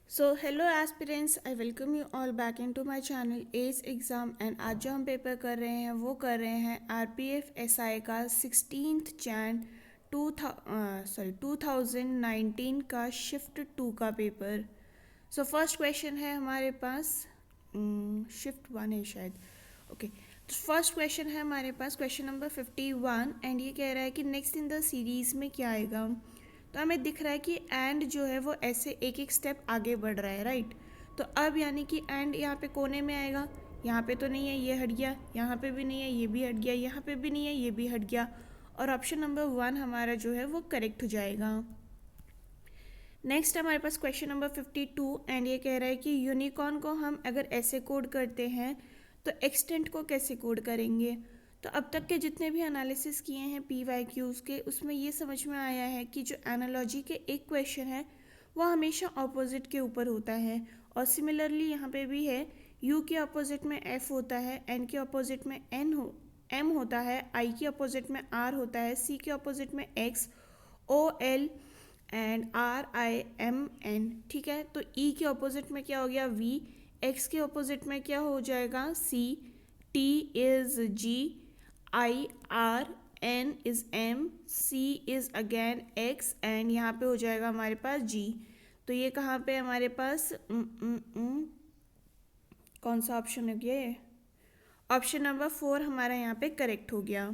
So hello aspirants, I welcome you all back into my channel ace exam. And आज जो हम paper कर रहे हैं वो कर रहे हैं RPF SI का 16th Jan 2019 का शिफ्ट 2 का पेपर। सो फर्स्ट क्वेश्चन है हमारे पास, शिफ्ट 1 है शायद। ओके, तो फर्स्ट क्वेश्चन है हमारे पास क्वेश्चन नंबर 51 एंड ये कह रहा है कि नेक्स्ट इन द सीरीज़ में क्या आएगा। तो हमें दिख रहा है कि एंड जो है वो ऐसे एक एक स्टेप आगे बढ़ रहा है, राइट। तो अब यानी कि एंड यहाँ पे कोने में आएगा, यहाँ पे तो नहीं है, ये हट गया, यहाँ पे भी नहीं है, ये भी हट गया, यहाँ पे भी नहीं है, ये भी हट गया, और ऑप्शन नंबर 1 हमारा जो है वो करेक्ट हो जाएगा। नेक्स्ट हमारे पास क्वेश्चन नंबर 52 एंड ये कह रहा है कि यूनिकॉर्न को हम अगर ऐसे कोड करते हैं तो एक्सटेंट को कैसे कोड करेंगे। तो अब तक के जितने भी एनालिसिस किए हैं PYQs के, उसमें ये समझ में आया है कि जो एनालॉजी के एक क्वेश्चन है वो हमेशा ऑपोजिट के ऊपर होता है, और सिमिलरली यहाँ पे भी है, U के अपोजिट में F होता है, N के अपोजिट में M होता है, I के अपोजिट में R होता है, C के अपोजिट में X, OL एंड RIMN। ठीक है, तो E के अपोजिट में क्या हो गया V, X के अपोजिट में क्या हो जाएगा C, T is G, I R, N is M, C is again X and यहाँ पे हो जाएगा हमारे पास G। तो ये कहाँ पे हमारे पास कौन सा ऑप्शन हो गया ये, ऑप्शन नंबर 4 हमारा यहाँ पे करेक्ट हो गया।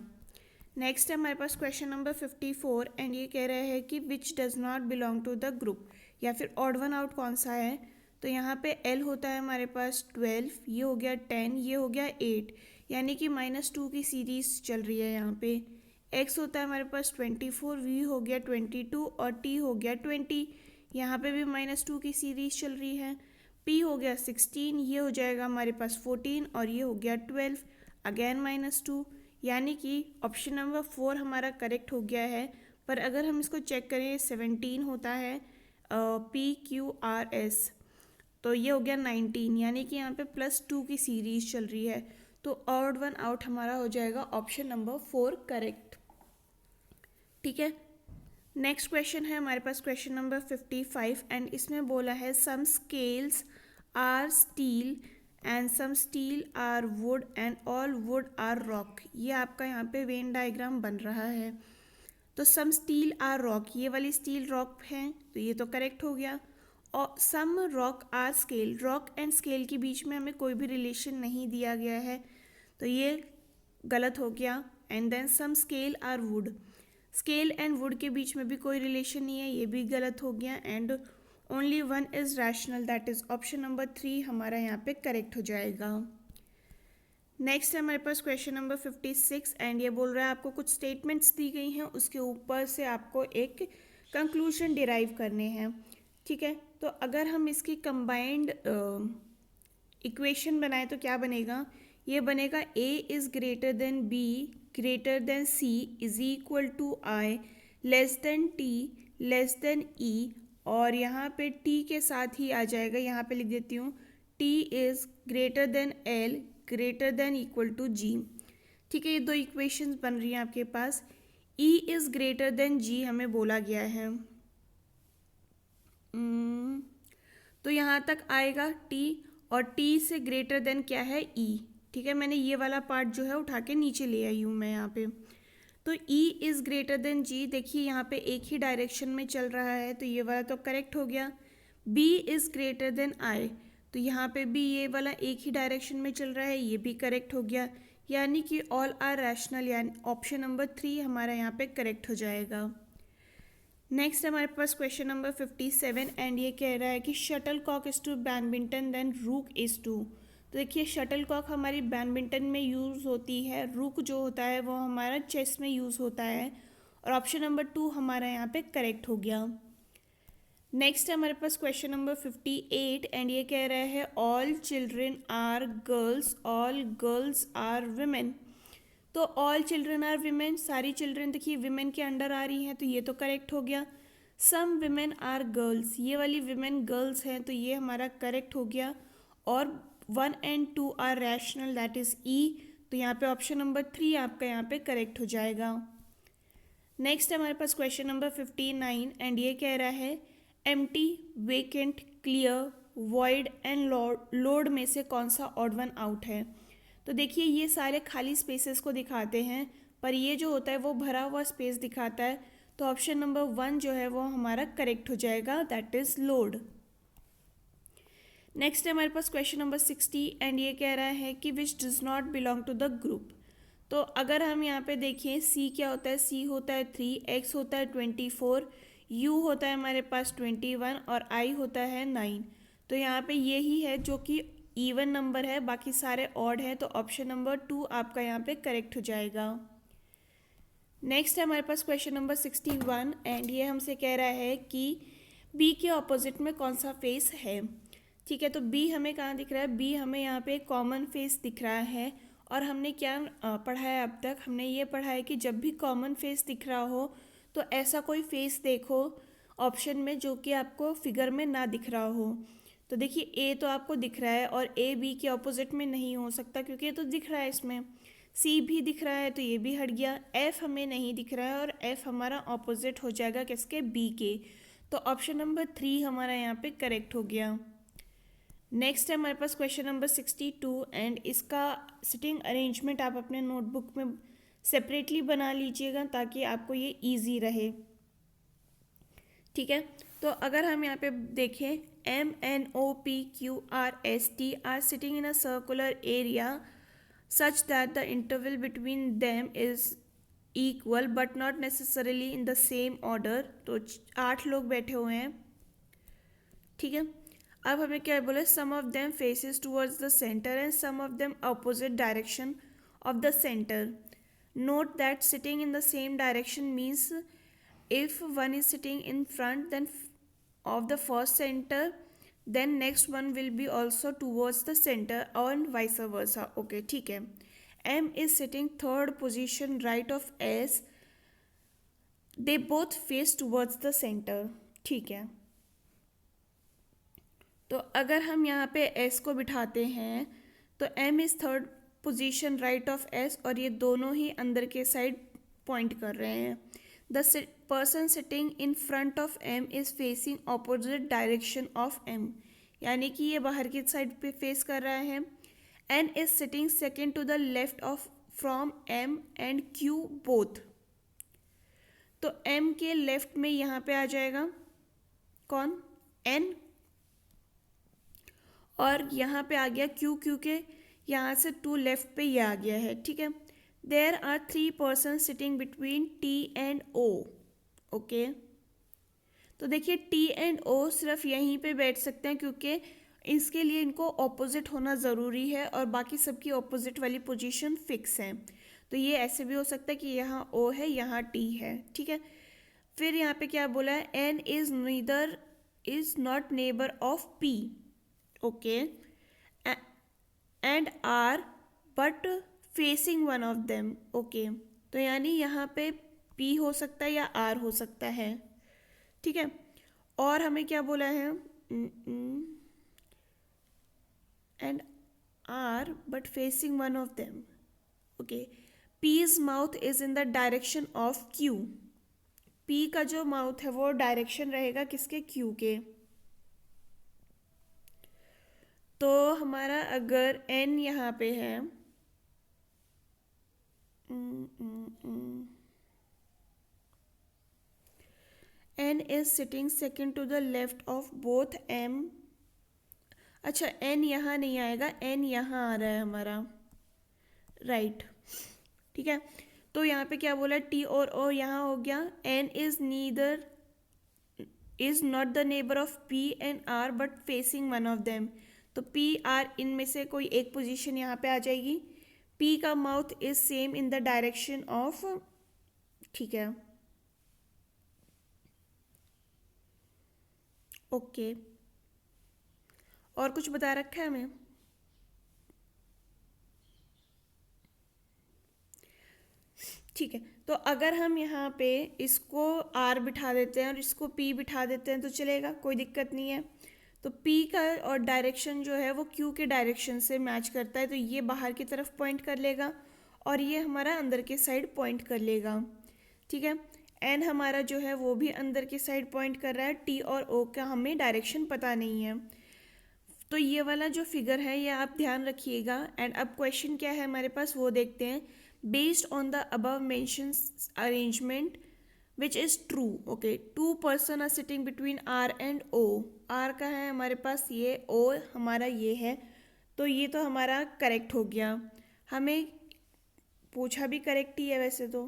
नेक्स्ट है हमारे पास क्वेश्चन नंबर 54 एंड ये कह रहा है कि which does not belong to the group, या फिर ऑड वन आउट कौन सा है। तो यहाँ पे L होता है हमारे पास 12, ये हो गया 10, ये हो गया 8, यानी कि -2 की सीरीज चल रही है यहाँ पे। X होता है हमारे पास 24, V हो गया 22 और T हो गया 20, यहाँ पे भी -2 की सीरीज चल रही है। P हो गया 16, ये हो जाएगा हमारे पास 14 और ये हो गया 12, अगेन -2, यानी कि ऑप्शन नंबर 4 हमारा करेक्ट हो गया है। पर अगर हम इसको चेक करें 17 होता है PQRS, तो ये हो गया 19, यानी कि यहाँ पे +2 की सीरीज चल रही है। तो ऑड वन आउट हमारा हो जाएगा ऑप्शन नंबर 4 करेक्ट। ठीक है, नेक्स्ट क्वेश्चन है हमारे पास क्वेश्चन नंबर 55 एंड इसमें बोला है some scales are steel and some steel are wood and all wood are rock. ये आपका यहाँ पे वेन डायग्राम बन रहा है। तो सम स्टील आर रॉक, ये वाली स्टील रॉक है, तो ये तो करेक्ट हो गया। और some rock are scale, rock and scale के बीच में हमें कोई भी रिलेशन नहीं दिया गया है, तो ये गलत हो गया। And then some scale are wood, scale and wood के बीच में भी कोई रिलेशन नहीं है, ये भी गलत हो गया। And only one is rational, that is option number 3 हमारा यहाँ पे करेक्ट हो जाएगा। नेक्स्ट है हमारे पास क्वेश्चन नंबर 56 एंड ये बोल रहा है आपको कुछ स्टेटमेंट्स दी गई हैं, उसके ऊपर से आपको एक कंक्लूजन डिराइव करने हैं। ठीक है, तो अगर हम इसकी कंबाइंड इक्वेशन बनाए तो क्या बनेगा, ये बनेगा A is greater than B greater than C is equal to I less than T less than E, और यहाँ पे T के साथ ही आ जाएगा, यहाँ पे लिख देती हूँ T is greater than L greater than equal to G। ठीक है, ये दो इक्वेशंस बन रही हैं आपके पास। E is greater then G हमें बोला गया है, तो यहाँ तक आएगा T, और T से ग्रेटर देन क्या है E। ठीक है, मैंने ये वाला पार्ट जो है उठा के नीचे ले आई हूँ मैं यहाँ पे। तो E is greater then G, देखिए यहाँ पे एक ही डायरेक्शन में चल रहा है, तो ये वाला तो करेक्ट हो गया। B is greater then I, तो यहाँ पे भी ये वाला एक ही डायरेक्शन में चल रहा है, ये भी करेक्ट हो गया, यानी कि ऑल आर रैशनल, यानी ऑप्शन नंबर 3 हमारा यहाँ पे करेक्ट हो जाएगा। नेक्स्ट हमारे पास क्वेश्चन नंबर 57 एंड ये कह रहा है कि shuttlecock is to badminton than rook is to. तो देखिए शटल कॉक हमारी बैडमिंटन में यूज़ होती है, रूक जो होता है वो हमारा चेस में यूज़ होता है, और ऑप्शन नंबर 2 हमारा यहाँ पे करेक्ट हो गया। नेक्स्ट हमारे पास क्वेश्चन नंबर 58 एंड ये कह रहा है all children are girls all girls are women. तो ऑल चिल्ड्रन आर विमेन, सारी चिल्ड्रन देखिए विमेन के अंडर आ रही हैं, तो ये तो करेक्ट हो गया। सम विमेन आर गर्ल्स, ये वाली विमेन गर्ल्स हैं, तो ये हमारा करेक्ट हो गया। और 1 and 2 are rational, that is E, तो यहाँ पे ऑप्शन नंबर 3 आपका यहाँ पे करेक्ट हो जाएगा। नेक्स्ट हमारे पास क्वेश्चन नंबर 59 एंड ये कह रहा है empty vacant clear, void and load में से कौन सा ऑड वन आउट है। तो देखिए ये सारे खाली स्पेसेस को दिखाते हैं, पर ये जो होता है वो भरा हुआ स्पेस दिखाता है। तो ऑप्शन नंबर 1 जो है वो हमारा करेक्ट हो जाएगा, दैट इज लोड। नेक्स्ट है हमारे पास क्वेश्चन नंबर 60 एंड ये कह रहा है कि which does not belong to the group. तो अगर हम यहाँ पे देखें सी क्या होता है, सी होता है 3, एक्स होता है 24, यू होता है हमारे पास 21 और आई होता है 9। तो यहाँ पे यही है जो कि इवन नंबर है, बाकी सारे ऑड है। तो ऑप्शन नंबर 2 आपका यहाँ पे करेक्ट हो जाएगा। नेक्स्ट है हमारे पास क्वेश्चन नंबर 61 एंड ये हमसे कह रहा है कि बी के ऑपोजिट में कौन सा फेस है। ठीक है, तो बी हमें कहाँ दिख रहा है, बी हमें यहाँ पे कॉमन फेस दिख रहा है। और हमने क्या पढ़ा है अब तक, हमने ये पढ़ा है कि जब भी कॉमन फेस दिख रहा हो तो ऐसा कोई फेस देखो ऑप्शन में जो कि आपको फिगर में ना दिख रहा हो। तो देखिए ए तो आपको दिख रहा है और ए बी के ऑपोजिट में नहीं हो सकता क्योंकि ये तो दिख रहा है इसमें। सी भी दिख रहा है तो ये भी हट गया। एफ हमें नहीं दिख रहा है और एफ हमारा ऑपोजिट हो जाएगा किसके, बी के। तो ऑप्शन नंबर 3 हमारा यहाँ पे करेक्ट हो गया। नेक्स्ट है हमारे पास क्वेश्चन नंबर 62 एंड इसका सिटिंग अरेंजमेंट आप अपने नोटबुक में सेपरेटली बना लीजिएगा ताकि आपको ये इजी रहे। ठीक है, तो अगर हम यहाँ पे देखें M N O P Q R S T are sitting in a circular area such that the interval between them is equal but not necessarily in the same order. तो 8 लोग बैठे हुए हैं। ठीक है, अब हमें क्या बोले, some of them faces towards the centre and some of them opposite direction of the centre. Note that sitting in the same direction means if one is sitting in front then of the first center then next one will be also towards the center and vice versa. Okay, ठीक है। M is sitting third position right of S, they both face towards the center। ठीक है, तो अगर हम यहाँ पे S को बिठाते हैं तो M is third position right of S और ये दोनों ही अंदर के साइड पॉइंट कर रहे हैं। The person sitting in front of M is facing opposite direction of M, यानी कि ये बाहर की साइड पे फेस कर रहा है। N is sitting second to the left of from M and Q both। तो M के लेफ्ट में यहाँ पे आ जाएगा कौन, N, और यहाँ पे आ गया Q, क्योंकि यहाँ से 2 लेफ्ट पे ये आ गया है। ठीक है, There are 3 persons sitting between T and O। Okay, तो देखिए T and O सिर्फ यहीं पे बैठ सकते हैं क्योंकि इसके लिए इनको ऑपोजिट होना ज़रूरी है और बाकी सबकी ऑपोजिट वाली पोजीशन फिक्स है। तो ये ऐसे भी हो सकता है कि यहाँ O है यहाँ T है। ठीक है, फिर यहाँ पे क्या बोला है, N is not neighbor of P। Okay, and R but facing one of them. Okay, तो यानी यहाँ पे P हो सकता है या R हो सकता है। ठीक है, और हमें क्या बोला है, and R but facing one of them. Okay, P's mouth is in the direction of Q। P का जो माउथ है वो डायरेक्शन रहेगा किसके, Q के। तो हमारा अगर N यहाँ पे है N is sitting second to the left of both M। अच्छा, N यहाँ नहीं आएगा, N यहाँ आ रहा है हमारा, राइट। ठीक है, तो यहाँ पे क्या बोला, T और O यहाँ हो गया। N is not the neighbor of P and R but facing one of them। तो P R इनमें से कोई एक पोजीशन यहाँ पे आ जाएगी। P का mouth is same in the direction of, ठीक है, ओके। और कुछ बता रखा है हमें, ठीक है। तो अगर हम यहाँ पे इसको R बिठा देते हैं और इसको P बिठा देते हैं तो चलेगा, कोई दिक्कत नहीं है। तो P का और डायरेक्शन जो है वो Q के डायरेक्शन से मैच करता है, तो ये बाहर की तरफ पॉइंट कर लेगा और ये हमारा अंदर के साइड पॉइंट कर लेगा। ठीक है, एन हमारा जो है वो भी अंदर की साइड पॉइंट कर रहा है, टी और ओ का हमें डायरेक्शन पता नहीं है। तो ये वाला जो फिगर है ये आप ध्यान रखिएगा। एंड अब क्वेश्चन क्या है हमारे पास वो देखते हैं। Based on the above mentions arrangement which is true, okay, 2 person are sitting between R and O. R का है हमारे पास ये, ओ हमारा ये है, तो ये तो हमारा करेक्ट हो गया। हमें पूछा भी करेक्ट ही है वैसे तो।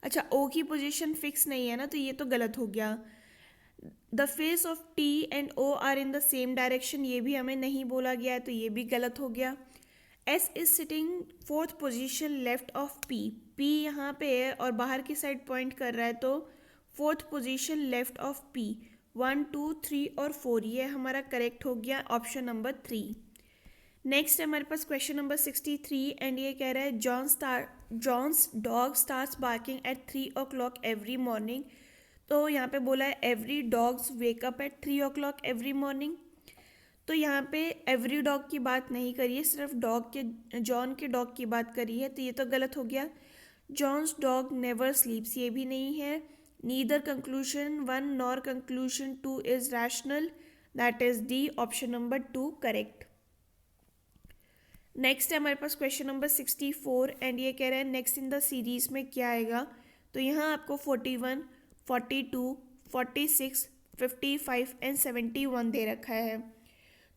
अच्छा, ओ की पोजीशन फिक्स नहीं है ना, तो ये तो गलत हो गया। The face of T and O are in the same direction, ये भी हमें नहीं बोला गया है, तो ये भी गलत हो गया। S is sitting 4th position left of P, P यहाँ पे है और बाहर की साइड पॉइंट कर रहा है, तो 4th position left of P. 1 2 3 और 4 ये हमारा करेक्ट हो गया, ऑप्शन नंबर 3। नेक्स्ट है हमारे पास क्वेश्चन नंबर 63 एंड ये कह रहा है John's dog starts barking at 3 o'clock every morning. तो यहाँ पे बोला है every dogs wake up at 3 o'clock every morning. तो यहाँ पे एवरी डॉग की बात नहीं करी है, सिर्फ जॉन के डॉग की बात करी है, तो ये तो गलत हो गया। जॉन्स डॉग नेवर स्लीप्स ये भी नहीं है। Neither conclusion 1 nor conclusion 2 is rational, that is D, option number 2 correct. Next है हमारे पास क्वेश्चन नंबर 64 एंड ये कह रहा है नेक्स्ट इन द सीरीज में क्या आएगा। तो यहाँ आपको 41, 42, 46, 55 एंड 71 दे रखा है।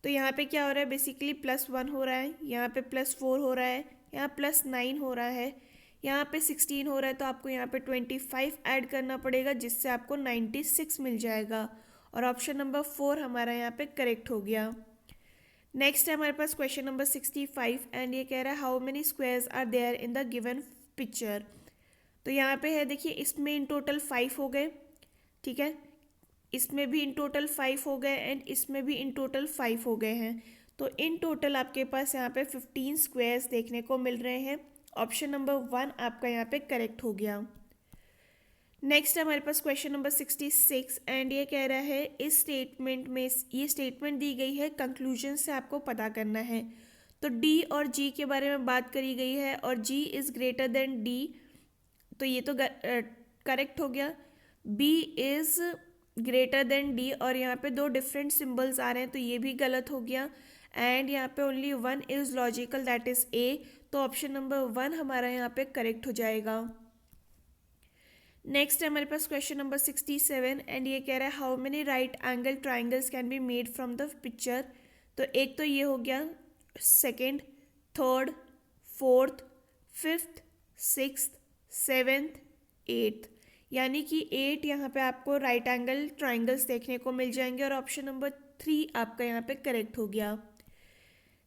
तो यहाँ पे क्या हो रहा है, बेसिकली +1 हो रहा है, यहाँ पे +4 हो रहा है, यहाँ +9 हो रहा है, यहाँ पे 16 हो रहा है, तो आपको यहाँ पे 25 ऐड करना पड़ेगा जिससे आपको 96 मिल जाएगा और ऑप्शन नंबर 4 हमारा यहाँ पे करेक्ट हो गया। नेक्स्ट है हमारे पास क्वेश्चन नंबर 65 एंड ये कह रहा है how many squares are there in the given picture. तो यहाँ पे है, देखिए इसमें इन टोटल 5 हो गए, ठीक है, इसमें भी इन टोटल 5 हो गए एंड इसमें भी इन टोटल 5 हो गए हैं। तो इन टोटल आपके पास यहाँ पे 15 स्क्वायर्स देखने को मिल रहे हैं, ऑप्शन नंबर 1 आपका यहाँ पे करेक्ट हो गया। नेक्स्ट हमारे पास क्वेश्चन नंबर 66 एंड ये कह रहा है इस स्टेटमेंट में, ये स्टेटमेंट दी गई है, कंक्लूजन से आपको पता करना है। तो डी और जी के बारे में बात करी गई है और G is greater than D, तो ये तो करेक्ट हो गया। B is greater than D और यहाँ पे 2 डिफरेंट सिम्बल्स आ रहे हैं, तो ये भी गलत हो गया। एंड यहाँ पे only 1 is logical, that is a, तो ऑप्शन नंबर 1 हमारा यहाँ पे करेक्ट हो जाएगा। नेक्स्ट है हमारे पास क्वेश्चन नंबर 67 एंड ये कह रहा है how many right angle triangles can be made from the picture. तो एक तो ये हो गया, second, third, fourth, fifth, sixth, seventh, eighth, यानी कि 8 यहाँ पे आपको राइट एंगल ट्राइंगल्स देखने को मिल जाएंगे और ऑप्शन नंबर 3 आपका यहाँ पे करेक्ट हो गया।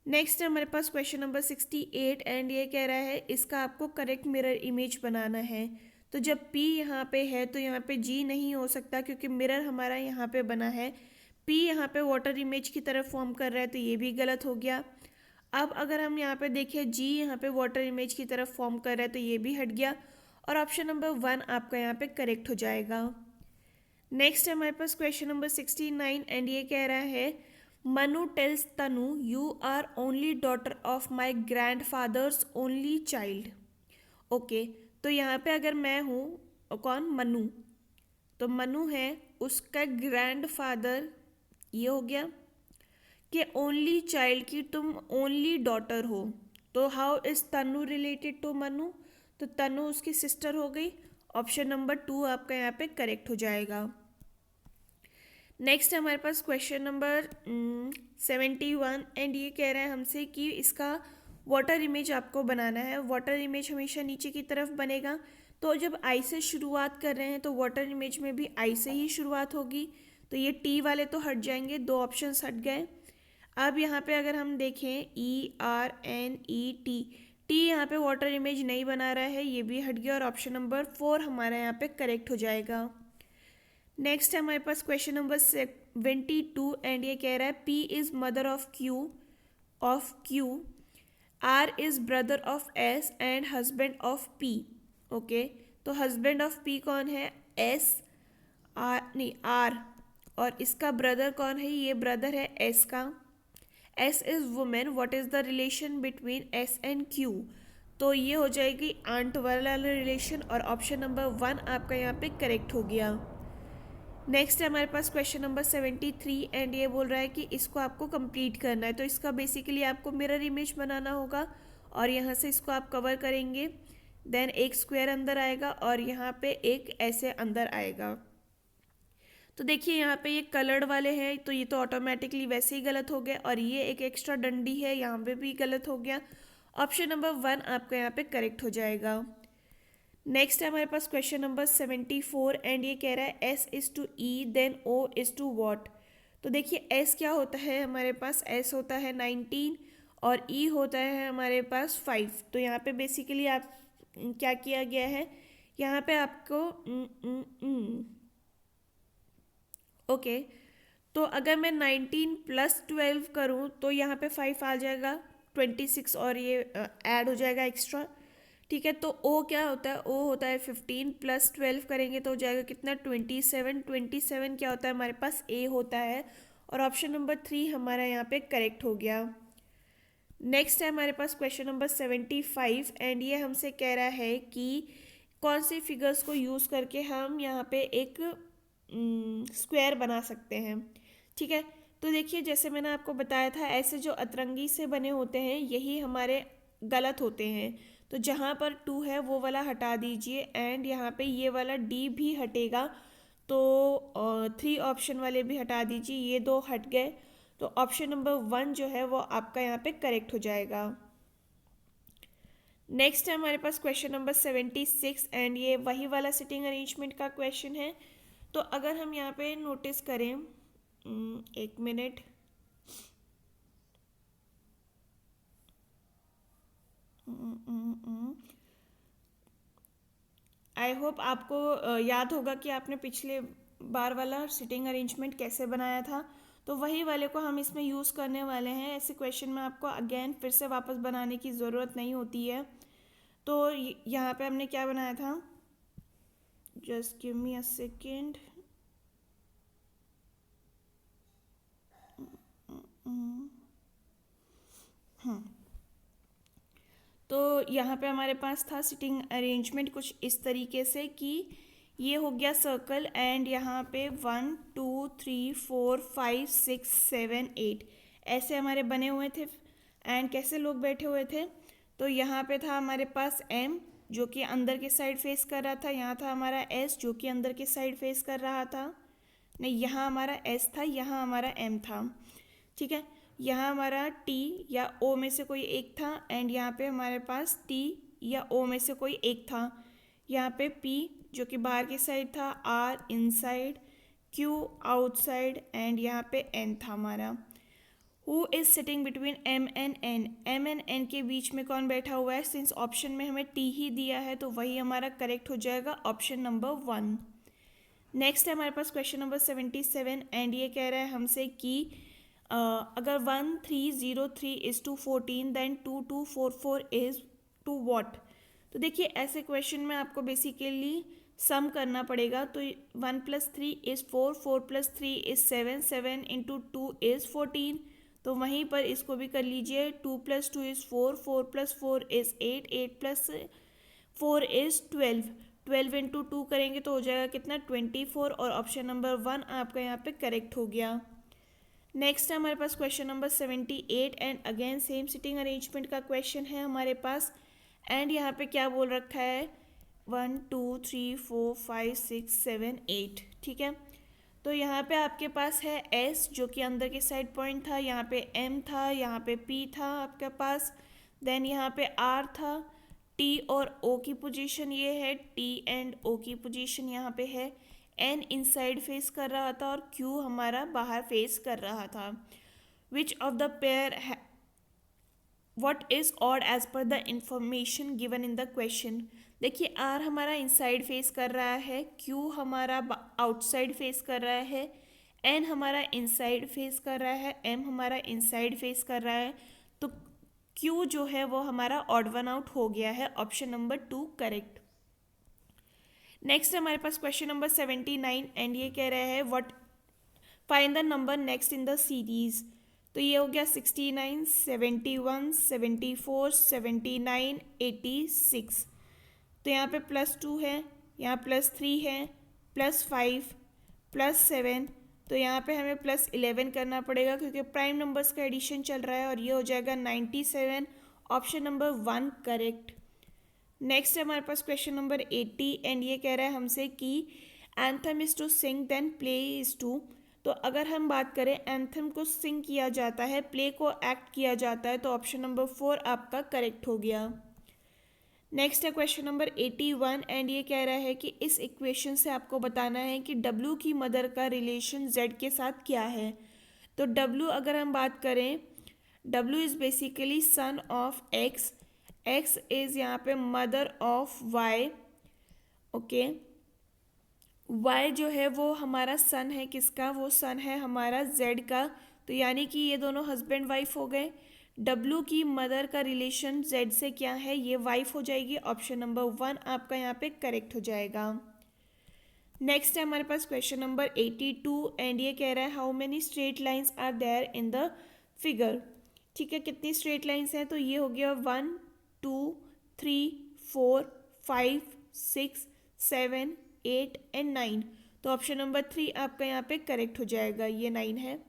नेक्स्ट है हमारे पास क्वेश्चन नंबर 68 एंड ये कह रहा है इसका आपको करेक्ट मिरर इमेज बनाना है। तो जब P यहाँ पे है तो यहाँ पे G नहीं हो सकता क्योंकि मिरर हमारा यहाँ पे बना है। P यहाँ पे वाटर इमेज की तरफ फॉर्म कर रहा है, तो ये भी गलत हो गया। अब अगर हम यहाँ पे देखें G यहाँ पे वाटर इमेज की तरफ फॉर्म कर रहा है, तो ये भी हट गया और ऑप्शन नंबर 1 आपका यहाँ पे करेक्ट हो जाएगा। नेक्स्ट है हमारे पास क्वेश्चन नंबर 69 एंड ये कह रहा है Manu tells Tanu you are only daughter of my grandfather's only child. Okay, तो यहाँ पे अगर मैं हूँ, कौन, मनु, तो मनु है उसका ग्रैंड फादर, ये हो गया कि ओनली चाइल्ड की तुम ओनली डॉटर हो, तो how is Tanu related to Manu, तो तनु उसकी सिस्टर हो गई, ऑप्शन नंबर 2 आपका यहाँ पे करेक्ट हो जाएगा। नेक्स्ट है हमारे पास क्वेश्चन नंबर 71 एंड ये कह रहा है हमसे कि इसका वाटर इमेज आपको बनाना है। वाटर इमेज हमेशा नीचे की तरफ बनेगा, तो जब आई से शुरुआत कर रहे हैं तो वाटर इमेज में भी आई से ही शुरुआत होगी, तो ये टी वाले तो हट जाएंगे, 2 ऑप्शंस हट गए। अब यहाँ पे अगर हम देखें ERNET, टी यहाँ पे वाटर इमेज नहीं बना रहा है, ये भी हट गया और ऑप्शन नंबर 4 हमारा यहाँ पे करेक्ट हो जाएगा। नेक्स्ट है हमारे पास क्वेश्चन नंबर 72 एंड ये कह रहा है P is mother of Q, R is brother of S and husband of P। Okay, तो हस्बैंड ऑफ P कौन है, R, और इसका ब्रदर कौन है, ये ब्रदर है S का। S is women, what is the relation between S and Q। तो ये हो जाएगी आंट वाला रिलेशन और ऑप्शन नंबर 1 आपका यहाँ पे करेक्ट हो गया। नेक्स्ट है हमारे पास क्वेश्चन नंबर 73 एंड ये बोल रहा है कि इसको आपको कंप्लीट करना है। तो इसका बेसिकली आपको मिरर इमेज बनाना होगा और यहाँ से इसको आप कवर करेंगे, देन एक स्क्वायर अंदर आएगा और यहाँ पे एक ऐसे अंदर आएगा। तो देखिए यहाँ पे ये कलर्ड वाले हैं, तो ये तो ऑटोमेटिकली वैसे ही गलत हो गया, और ये एक एक्स्ट्रा डंडी है, यहाँ पे भी गलत हो गया। ऑप्शन नंबर 1 आपका यहाँ पे करेक्ट हो जाएगा। नेक्स्ट है हमारे पास क्वेश्चन नंबर 74 एंड ये कह रहा है S is to E then O is to what. तो देखिए एस क्या होता है, हमारे पास एस होता है 19 और ई होता है हमारे पास 5। तो यहाँ पे बेसिकली आप क्या किया गया है, यहाँ पे आपको ओके तो अगर मैं 19 प्लस 12 करूँ तो यहाँ पे 5 आ जाएगा, 26 और ये ऐड हो जाएगा एक्स्ट्रा। ठीक है, तो ओ क्या होता है, ओ होता है 15 प्लस 12 करेंगे तो हो जाएगा कितना 27। 27 क्या होता है हमारे पास, ए होता है, और ऑप्शन नंबर 3 हमारा यहाँ पे करेक्ट हो गया। नेक्स्ट है हमारे पास क्वेश्चन नंबर 75 एंड ये हमसे कह रहा है कि कौन से फिगर्स को यूज़ करके हम यहाँ पे एक स्क्वायर बना सकते हैं। ठीक है, तो देखिए जैसे मैंने आपको बताया था, ऐसे जो अतरंगी से बने होते हैं यही हमारे गलत होते हैं। तो जहाँ पर 2 है वो वाला हटा दीजिए एंड यहाँ पे ये वाला डी भी हटेगा, तो 3 ऑप्शन वाले भी हटा दीजिए, ये 2 हट गए, तो ऑप्शन नंबर 1 जो है वो आपका यहाँ पे करेक्ट हो जाएगा। नेक्स्ट है हमारे पास क्वेश्चन नंबर 76 एंड ये वही वाला सिटिंग अरेंजमेंट का क्वेश्चन है। तो अगर हम यहाँ पे नोटिस करें, एक मिनट, आई होप आपको याद होगा कि आपने पिछले बार वाला सिटिंग अरेंजमेंट कैसे बनाया था, तो वही वाले को हम इसमें यूज़ करने वाले हैं। ऐसे क्वेश्चन में आपको अगेन फिर से वापस बनाने की ज़रूरत नहीं होती है। तो यहाँ पे हमने क्या बनाया था, just give me a second. तो यहाँ पे हमारे पास था सिटिंग अरेंजमेंट कुछ इस तरीके से कि ये हो गया सर्कल एंड यहाँ पे 1 2 3 4 5 6 7 8 ऐसे हमारे बने हुए थे। एंड कैसे लोग बैठे हुए थे, तो यहाँ पे था हमारे पास M जो कि अंदर के साइड फेस कर रहा था, यहाँ था हमारा S जो कि अंदर के साइड फेस कर रहा था, नहीं यहाँ हमारा S था, यहाँ हमारा M था। ठीक है, यहाँ हमारा T या O में से कोई एक था एंड यहाँ पे हमारे पास T या O में से कोई एक था। यहाँ पे P जो कि बाहर की साइड था, R inside, Q outside and यहाँ पे N था हमारा। Who is sitting between M and N? M and N के बीच में कौन बैठा हुआ है, सिंस ऑप्शन में हमें T ही दिया है तो वही हमारा करेक्ट हो जाएगा, ऑप्शन नंबर 1। नेक्स्ट है हमारे पास क्वेश्चन नंबर 77 एंड ये कह रहा है हमसे कि अगर 1303 is to 14 then 2244 is to what. तो देखिए ऐसे क्वेश्चन में आपको बेसिकली सम करना पड़ेगा। तो 1 + 3 इज़ 4, 4 + 3 इज़ 7, 7 × 2 इज़ 14। तो वहीं पर इसको भी कर लीजिए, 2 + 2 इज़ 4, 4 + 4 इज़ 8, 8 + 4 इज़ 12, 12 × 2 करेंगे तो हो जाएगा कितना 24, और ऑप्शन नंबर 1 आपका यहाँ पे करेक्ट हो गया। नेक्स्ट है हमारे पास question number 78 and again same sitting arrangement का क्वेश्चन है हमारे पास। एंड यहाँ पे क्या बोल रखा है, 1 2 3 4 5 6 7 8। ठीक है, तो यहाँ पे आपके पास है S जो कि अंदर के साइड पॉइंट था, यहाँ पे M था, यहाँ पे P था आपके पास, देन यहाँ पे R था, T और O की पोजीशन ये है, T एंड O की पोजीशन यहाँ पे है, N इनसाइड फेस कर रहा था और Q हमारा बाहर फेस कर रहा था। Which of the pair what is odd as per the information given in the question. देखिए R हमारा इनसाइड फेस कर रहा है, Q हमारा आउटसाइड फेस कर रहा है, N हमारा इनसाइड फेस कर रहा है, M हमारा इनसाइड फेस कर रहा है, तो Q जो है वो हमारा ऑड वन आउट हो गया है, ऑप्शन नंबर 2 करेक्ट। नेक्स्ट हमारे पास क्वेश्चन नंबर 79 एंड ये कह रहा है what find the number next in the series. तो ये हो गया 69, 71, 74, 79, 86। तो यहाँ पे +2 है, यहाँ +3 है, +5, +7, तो यहाँ पे हमें +11 करना पड़ेगा क्योंकि प्राइम नंबर्स का एडिशन चल रहा है और ये हो जाएगा 97। Option number 1 correct. नेक्स्ट है हमारे पास क्वेश्चन नंबर 80 एंड ये कह रहा है हमसे कि anthem is to sing then play is to. तो अगर हम बात करें एंथम को सिंग किया जाता है, प्ले को एक्ट किया जाता है, तो ऑप्शन नंबर 4 आपका करेक्ट हो गया। नेक्स्ट है क्वेश्चन नंबर 81 एंड ये कह रहा है कि इस इक्वेशन से आपको बताना है कि W की मदर का रिलेशन Z के साथ क्या है। तो W अगर हम बात करें, W is basically son of X, X is यहाँ पे mother of Y, okay. Y जो है वो हमारा सन है, किसका, वो सन है हमारा Z का। तो यानी कि ये दोनों हस्बैंड वाइफ हो गए। W की मदर का रिलेशन Z से क्या है, ये वाइफ हो जाएगी। ऑप्शन नंबर 1 आपका यहाँ पे करेक्ट हो जाएगा। नेक्स्ट है हमारे पास क्वेश्चन नंबर 82 एंड ये कह रहा है how many straight lines are there in the figure. ठीक है, कितनी स्ट्रेट लाइंस हैं, तो ये हो गया 1, 2, 3, 4, 5, 6, 7, 8 एंड 9। तो ऑप्शन नंबर 3 आपका यहाँ पे करेक्ट हो जाएगा, ये 9 है।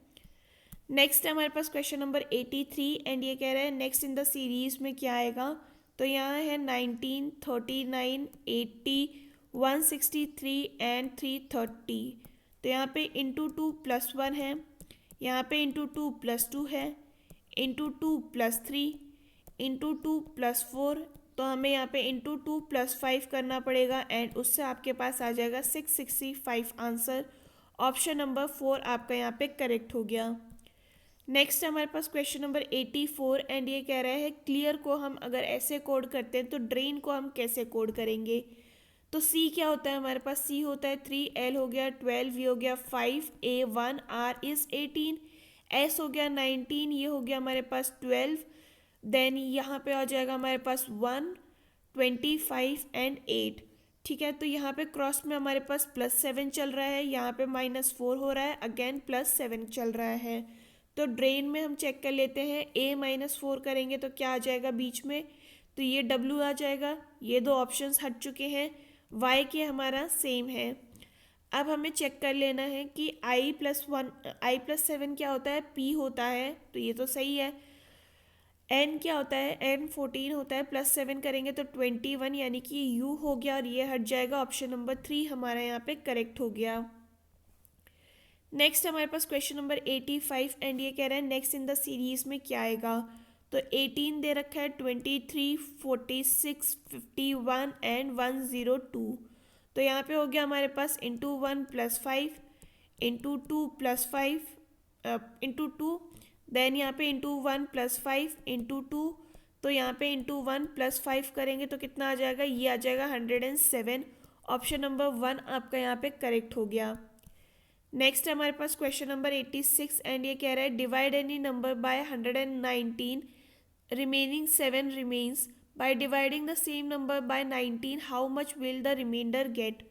नेक्स्ट है हमारे पास क्वेश्चन नंबर 83 एंड ये कह रहा है नेक्स्ट इन द सीरीज में क्या आएगा। तो यहाँ है 19, 39, 80, 163 एंड 330। तो यहाँ पे इंटू 2 + 1 है, यहाँ पे इंटू 2 + 2 है, इंटू 2 + 3, इंटू 2 + 4। तो हमें यहाँ पे इंटू 2 + 5 करना पड़ेगा एंड उससे आपके पास आ जाएगा 665 आंसर। ऑप्शन नंबर 4 आपका यहाँ पे करेक्ट हो गया। नेक्स्ट हमारे पास क्वेश्चन नंबर 84 एंड ये कह रहा है क्लियर को हम अगर ऐसे कोड करते हैं तो ड्रेन को हम कैसे कोड करेंगे। तो C क्या होता है हमारे पास, C होता है 3, L हो गया 12, V हो गया 5, A 1, R इज़ 18, S हो गया 19, ये हो गया हमारे पास 12, देन यहाँ पे आ जाएगा हमारे पास 1, 25 एंड 8। ठीक है, तो यहाँ पे क्रॉस में हमारे पास +7 चल रहा है, यहाँ पे -4 हो रहा है, अगेन +7 चल रहा है। तो ड्रेन में हम चेक कर लेते हैं, A -4 करेंगे तो क्या आ जाएगा बीच में, तो ये W आ जाएगा। ये दो ऑप्शंस हट चुके हैं, Y के हमारा सेम है। अब हमें चेक कर लेना है कि I+7 क्या होता है, P होता है, तो ये तो सही है। N क्या होता है, N 14 होता है, +7 करेंगे तो 21, यानी कि U हो गया और ये हट जाएगा। ऑप्शन नंबर 3 हमारा यहाँ पे करेक्ट हो गया। नेक्स्ट हमारे पास क्वेश्चन नंबर 85 एंड ये कह रहा है नेक्स्ट इन द सीरीज में क्या आएगा। तो 18 दे रखा है, 23, 46, 51 एंड 102। तो यहाँ पे हो गया हमारे पास इंटू 1 + 5, इंटू 2 + 5, इंटू 2, देन यहाँ पे इंटू 1 + 5 इंटू 2। तो यहाँ पे इंटू 1 + 5 करेंगे तो कितना आ जाएगा, ये आ जाएगा 107। ऑप्शन नंबर 1 आपका यहाँ पे करेक्ट हो गया। नेक्स्ट है हमारे पास क्वेश्चन नंबर 86 एंड ये कह रहा है divide any number by 119, remaining 7 remains, by dividing the same number by 19 how much will the reminder get.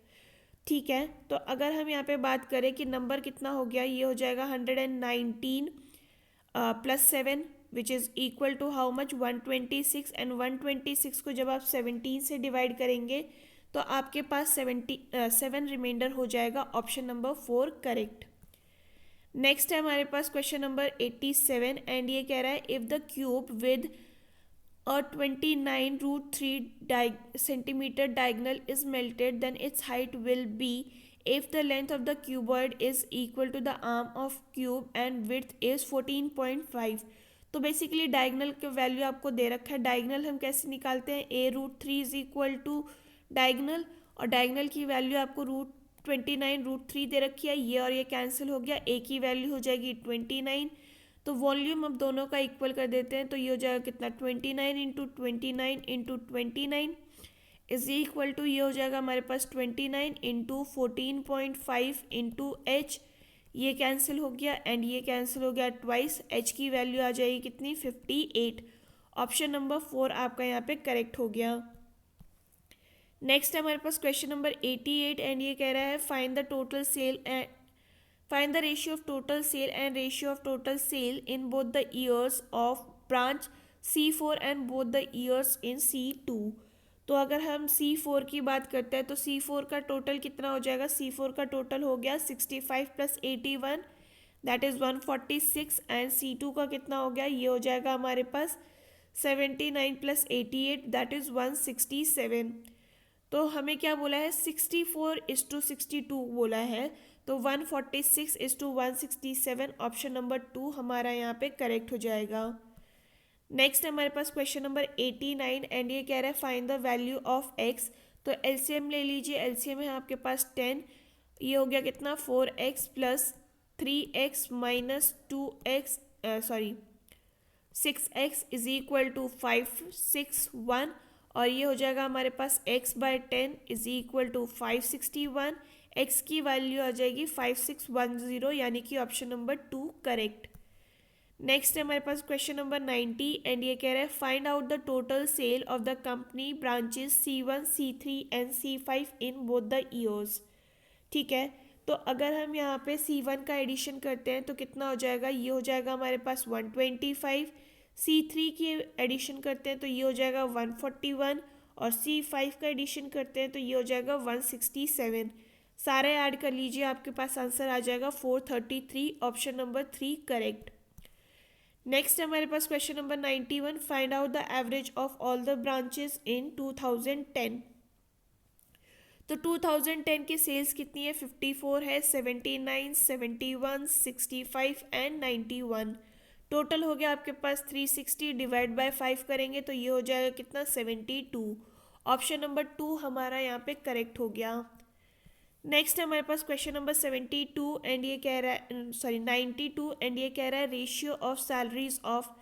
ठीक है, तो अगर हम यहाँ पे बात करें कि नंबर कितना हो गया, ये हो जाएगा 119 + 7 which is equal to how much, 126। And 126 को जब आप 17 से डिवाइड करेंगे तो आपके पास 7 रिमाइंडर हो जाएगा। Option number 4 correct. नेक्स्ट है हमारे पास क्वेश्चन नंबर 87 एंड ये कह रहा है if the cube with a 29√3 centimeter diagonal is melted then its height will be if the length of the cuboid is equal to the arm of cube and width is 14.5। तो basically diagonal का value आपको दे रखा है। Diagonal हम कैसे निकालते हैं, A√3 is equal to diagonal, और डायगनल की वैल्यू आपको √29√3 दे रखी है, ये और ये कैंसिल हो गया, ए की वैल्यू हो जाएगी 29। तो वॉल्यूम अब दोनों का इक्वल कर देते हैं, तो ये हो जाएगा कितना, 29 into 29 into 29 is equal to, ये हो जाएगा हमारे पास 29 इंटू 14.5 इंटू एच, ये कैंसिल हो गया एंड ये कैंसिल हो गया ट्वाइस, एच की वैल्यू आ जाएगी कितनी, 58। ऑप्शन नंबर 4 आपका यहाँ पे करेक्ट हो गया। नेक्स्ट हमारे पास क्वेश्चन नंबर 88 एंड ये कह रहा है find the total sale Find the ratio of total sale and ratio of total sale in both the years of branch C4 and both the years in C2। तो अगर हम C4 की बात करते हैं तो C4 का टोटल कितना हो जाएगा, C4 का टोटल हो गया 65 + 81 दैट इज़ 146 एंड C2 का कितना हो गया, ये हो जाएगा हमारे पास 79 + 88 दैट इज़ 167। तो हमें क्या बोला है, 64:62 बोला है, तो 146:167 ऑप्शन नंबर 2 हमारा यहाँ पे करेक्ट हो जाएगा। नेक्स्ट हमारे पास क्वेश्चन नंबर 89 एंड ये कह रहा है find the value of x. तो एलसीएम ले लीजिए, एलसीएम है आपके पास 10, ये हो गया कितना 4x + 3x - 2x 6x = 561 और ये हो जाएगा हमारे पास x/10 = 561। x की वैल्यू आ जाएगी 5610 यानी कि ऑप्शन नंबर 2 करेक्ट। नेक्स्ट है हमारे पास क्वेश्चन नंबर 90 एंड ये कह रहा है find out the total sale of the company branches C1 C3 and C5 in both the years. ठीक है, तो अगर हम यहाँ पे C1 का एडिशन करते हैं तो कितना हो जाएगा, ये हो जाएगा हमारे पास 125। C3 की एडिशन करते हैं तो ये हो जाएगा 141 और C5 का एडिशन करते हैं तो ये हो जाएगा 167। सारे ऐड कर लीजिए, आपके पास आंसर आ जाएगा 433 ऑप्शन नंबर 3 करेक्ट। नेक्स्ट हमारे पास question number 91 find out the average of all the branches in 2010। तो 2010 की सेल्स कितनी है, 54 है, 79, 71, 65 एंड 91। टोटल हो गया आपके पास 360 डिवाइड बाय 5 करेंगे तो ये हो जाएगा कितना 72। ऑप्शन नंबर 2 हमारा यहाँ पे करेक्ट हो गया। नेक्स्ट हमारे पास क्वेश्चन नंबर 72 एंड ये कह रहा है 92 एंड ये कह रहा है ratio of salaries of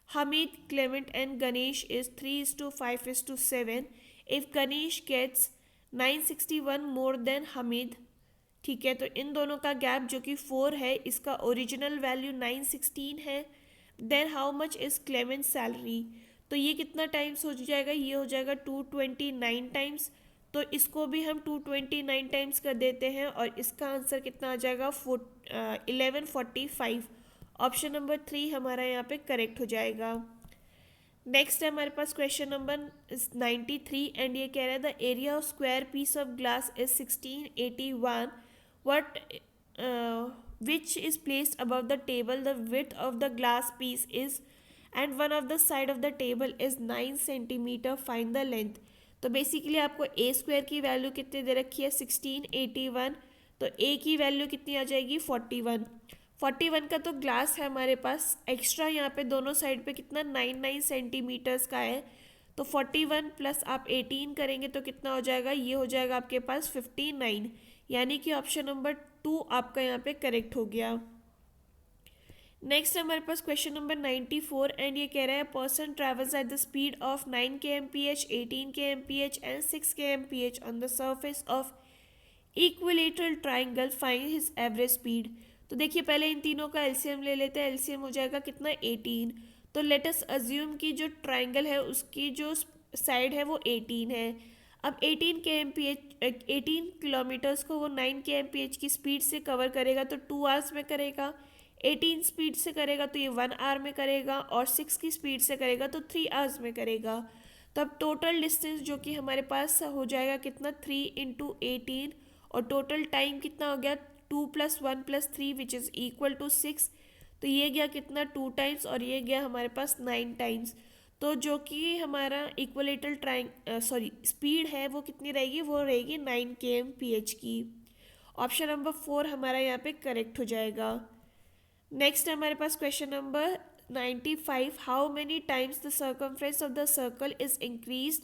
Hamid, Clement and Ganesh is 3:5:7 if Ganesh gets 961 more than Hamid. ठीक है, तो इन दोनों का गैप जो कि 4 है, इसका ओरिजिनल वैल्यू 916 है, then how much is Clement salary. तो ये कितना टाइम्स हो जाएगा, ये हो जाएगा 229 टाइम्स, तो इसको भी हम 229 टाइम्स कर देते हैं और इसका आंसर कितना आ जाएगा 1145। ऑप्शन नंबर 3 हमारा यहाँ पे करेक्ट हो जाएगा। नेक्स्ट है हमारे पास क्वेश्चन नंबर 93 एंड ये कह रहा है the area of square piece of glass is 1681 what which is placed above the table, the width of the glass piece is and one of the side of the table is 9 centimetre, find the length. तो basically आपको a square की value कितनी दे रखी है 1681, तो ए की value कितनी आ जाएगी 41 का तो ग्लास है हमारे पास एक्स्ट्रा यहाँ पे दोनों साइड पे कितना 9 सेंटीमीटर्स का है, तो 41 प्लस आप 18 करेंगे तो कितना हो जाएगा, ये हो जाएगा आपके पास 59 यानी कि ऑप्शन नंबर 2 आपका यहाँ पे करेक्ट हो गया। नेक्स्ट हमारे पास क्वेश्चन नंबर 94 एंड ये कह रहा है person travels eight the speed of 9 kmph, 18 kmph and 6 kmph on the surface of equilateral triangle, find his average speed. तो देखिए पहले इन तीनों का एलसीएम ले लेते हैं, एलसीएम हो जाएगा कितना 18। तो लेट अस अज्यूम कि जो ट्राइंगल है उसकी जो साइड है वो 18 है। अब 18 किलोमीटर्स को वो 9 kmph की स्पीड से कवर करेगा तो 2 आवर्स में करेगा, 18 स्पीड से करेगा तो ये 1 आवर में करेगा और 6 की स्पीड से करेगा तो 3 आवर्स में करेगा। तो अब टोटल डिस्टेंस जो कि हमारे पास हो जाएगा कितना 3 × 18 और टोटल टाइम कितना हो गया 2 + 1 + 3 विच इज़ इक्वल टू 6। तो ये गया कितना 2 टाइम्स और ये गया हमारे पास 9 टाइम्स। तो जो कि हमारा इक्विलेटरल स्पीड है वो कितनी रहेगी, वो रहेगी 9 kmph की। ऑप्शन नंबर 4 हमारा यहाँ पे करेक्ट हो जाएगा। नेक्स्ट हमारे पास question number 95 how many times the circumference of the circle is increased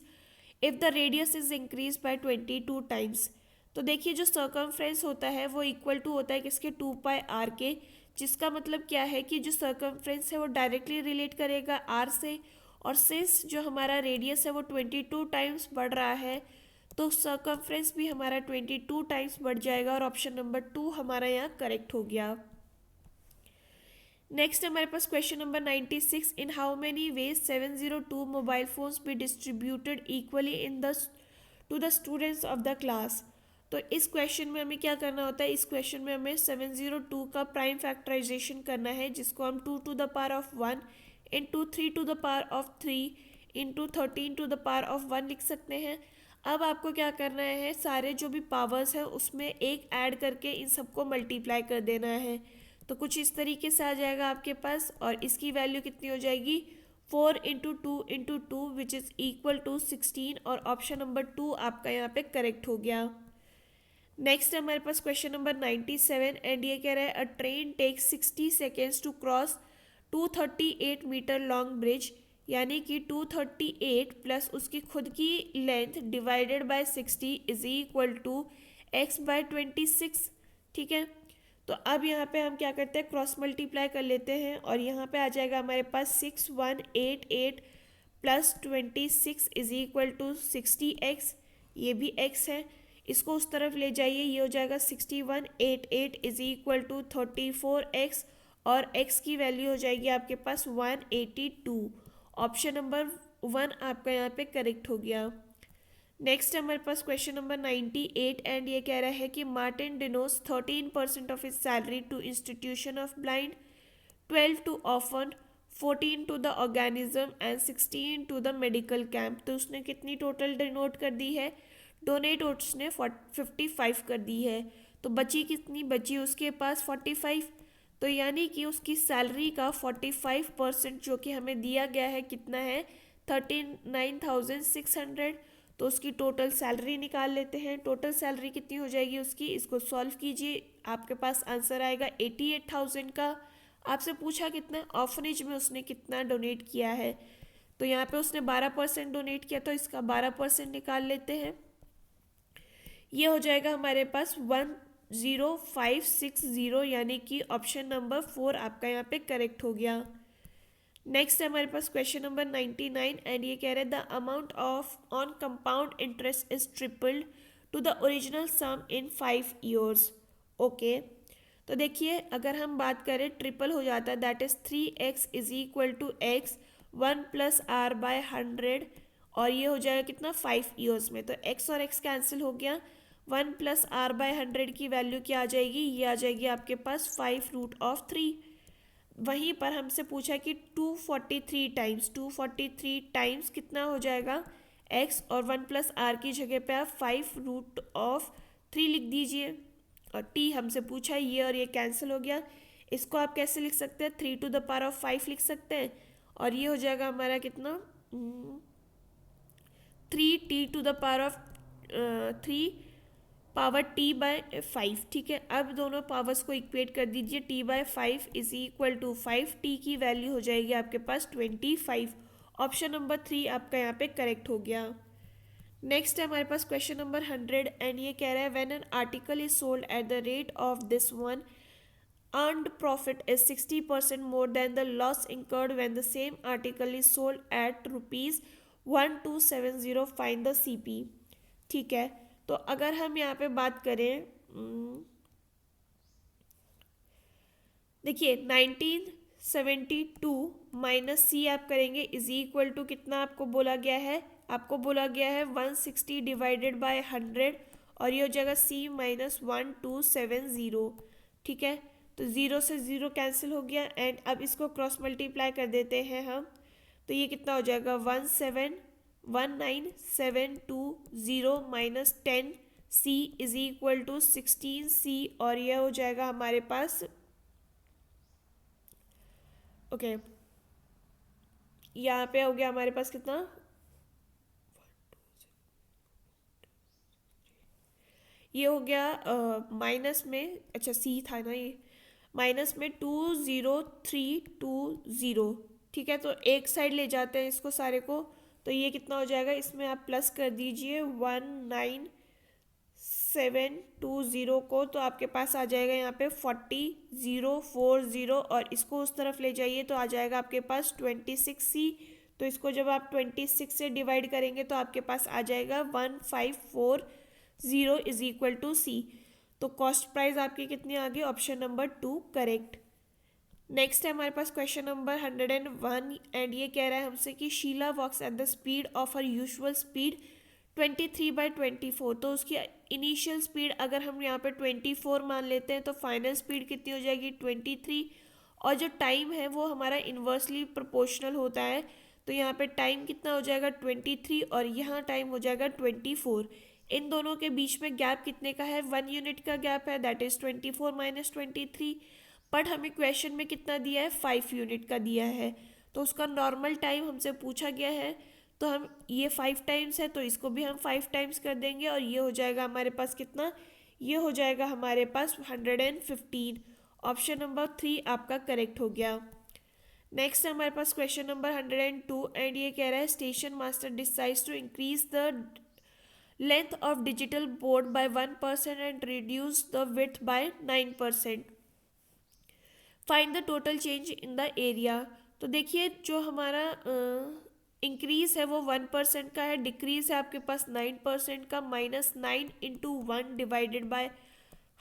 if the radius is increase by 22 times. तो देखिए जो सर्कमफ्रेंस होता है वो इक्वल टू होता है किसके 2πr के, जिसका मतलब क्या है कि जो सर्कमफ्रेंस है वो डायरेक्टली रिलेट करेगा r से, और सिंस जो हमारा रेडियस है वो 22 टाइम्स बढ़ रहा है तो सर्कमफ्रेंस भी हमारा 22 टाइम्स बढ़ जाएगा और ऑप्शन नंबर 2 हमारा यहाँ करेक्ट हो गया। नेक्स्ट हमारे पास question number 96 in how many ways 702 mobile phones be distributed equally in the to the students of the class. तो इस क्वेश्चन में हमें क्या करना होता है, इस क्वेश्चन में हमें 702 का प्राइम फैक्टराइजेशन करना है, जिसको हम 2 to the power of 1 into 3 to the power of 3 into 13 to the power of 1 लिख सकते हैं। अब आपको क्या करना है, सारे जो भी पावर्स हैं उसमें एक ऐड करके इन सबको मल्टीप्लाई कर देना है। तो कुछ इस तरीके से आ जाएगा आपके पास, और इसकी वैल्यू कितनी हो जाएगी, 4 into two which is equal to 16, और ऑप्शन नंबर 2 आपका यहाँ पे करेक्ट हो गया। नेक्स्ट हमारे पास क्वेश्चन नंबर 97 एंड ये कह रहा है a train takes 60 seconds to cross 238 metre long bridge, यानी कि 238 प्लस उसकी खुद की length divided by 60 is equal to x by 26। ठीक है, तो अब यहाँ पे हम क्या करते हैं, क्रॉस मल्टीप्लाई कर लेते हैं, और यहाँ पे आ जाएगा हमारे पास 6188 plus 26 is equal to 60x, ये भी x है, इसको उस तरफ ले जाइए, ये हो जाएगा 6188 इज इक्वल टू 34x, और x की वैल्यू हो जाएगी आपके पास 182। ऑप्शन नंबर 1 आपका यहाँ पे करेक्ट हो गया। नेक्स्ट हमारे पास क्वेश्चन नंबर 98 एंड ये कह रहा है कि Martin donates 13% of his salary to institution of blind, 12 to orphan, 14 to the organism and 16 to the medical camp. तो उसने कितनी टोटल डिनोट कर दी है, डोनेट उसने 55 कर दी है। तो बची कितनी, बची उसके पास 45। तो यानी कि उसकी सैलरी का 45% जो कि हमें दिया गया है कितना है, 39,600। तो उसकी टोटल सैलरी निकाल लेते हैं। टोटल सैलरी कितनी हो जाएगी उसकी, इसको सॉल्व कीजिए, आपके पास आंसर आएगा 88,000 का। आपसे पूछा कितना ऑर्फनेज में उसने कितना डोनेट किया है, तो यहाँ पे उसने 12% डोनेट किया, तो इसका 12% निकाल लेते हैं। ये हो जाएगा हमारे पास 10560, यानी कि ऑप्शन नंबर 4 आपका यहाँ पे करेक्ट हो गया। नेक्स्ट है हमारे पास क्वेश्चन नंबर 99 एंड ये कह रहे हैं the amount of on compound interest is tripled to the original sum in 5 years. Okay, तो देखिए अगर हम बात करें ट्रिपल हो जाता है, that is 3x is equal to x 1 plus r by 100, और ये हो जाएगा कितना 5 ईयर्स में। तो x और x कैंसिल हो गया, 1 प्लस आर बाय 100 की वैल्यू क्या आ जाएगी, ये आ जाएगी आपके पास 5√3। वहीं पर हमसे पूछा कि 243 टाइम्स कितना हो जाएगा x, और 1 प्लस आर की जगह पे आप 5√3 लिख दीजिए, और t हमसे पूछा है, ये और ये कैंसिल हो गया। इसको आप कैसे लिख सकते हैं, 3 टू द पावर ऑफ 5 लिख सकते हैं, और ये हो जाएगा हमारा कितना 3t to the power of 3 power t by 5। ठीक है, अब दोनों पावर्स को इक्वेट कर दीजिए, t by 5 is equal to 5, t की वैल्यू हो जाएगी आपके पास 25। ऑप्शन नंबर 3 आपका यहाँ पे करेक्ट हो गया। नेक्स्ट है हमारे पास क्वेश्चन नंबर 100 एंड ये कह रहा है when an article is sold at the rate of this one, earned profit is 60% more than the loss incurred when the same article is sold at ₹1270, find the CP। ठीक है, तो अगर हम यहाँ पे बात करें, देखिए 1972 माइनस सी आप करेंगे इज इक्वल टू कितना आपको बोला गया है, आपको बोला गया है 160 डिवाइडेड बाय 100, और ये हो जाएगा सी माइनस 1270। ठीक है, तो 0 से 0 कैंसिल हो गया, एंड अब इसको क्रॉस मल्टीप्लाई कर देते हैं हम, तो ये कितना हो जाएगा 19720 minus 10c is equal to 16c, और यह हो जाएगा हमारे पास, ओके यहाँ पे हो गया हमारे पास कितना, ये हो गया माइनस में, अच्छा सी था ना, ये माइनस में 20320। ठीक है, तो एक साइड ले जाते हैं इसको सारे को, तो ये कितना हो जाएगा, इसमें आप प्लस कर दीजिए 19720 को, तो आपके पास आ जाएगा यहाँ पे 40040, और इसको उस तरफ ले जाइए तो आ जाएगा आपके पास 26c। तो इसको जब आप 26 से डिवाइड करेंगे तो आपके पास आ जाएगा 1540 इज इक्वल टू सी। तो कॉस्ट प्राइस आपकी कितनी आ गई, ऑप्शन नंबर 2 करेक्ट। नेक्स्ट है हमारे पास क्वेश्चन नंबर 101 एंड ये कह रहा है हमसे कि Sheela walks at the speed of her usual speed 23/24। तो उसकी इनिशियल स्पीड अगर हम यहाँ पे 24 मान लेते हैं तो फाइनल स्पीड कितनी हो जाएगी 23। और जो टाइम है वो हमारा इन्वर्सली प्रोपोर्शनल होता है, तो यहाँ पे टाइम कितना हो जाएगा 23 और यहाँ टाइम हो जाएगा 24। इन दोनों के बीच में गैप कितने का है, 1 यूनिट का गैप है, दैट इज 24 माइनस 23। बट हमें क्वेश्चन में कितना दिया है, 5 यूनिट का दिया है, तो उसका नॉर्मल टाइम हमसे पूछा गया है, तो हम ये 5 टाइम्स है तो इसको भी हम 5 टाइम्स कर देंगे और ये हो जाएगा हमारे पास कितना, ये हो जाएगा हमारे पास 115। ऑप्शन नंबर 3 आपका करेक्ट हो गया। नेक्स्ट हमारे पास क्वेश्चन नंबर 102 एंड ये कह रहा है station master decides to increase the length of digital board by 1% and reduce the width by 9%। Find the total change in the area. तो देखिए जो हमारा इंक्रीज है वो 1% का है, डिक्रीज है आपके पास 9% का, -9 इंटू 1 डिवाइडेड बाय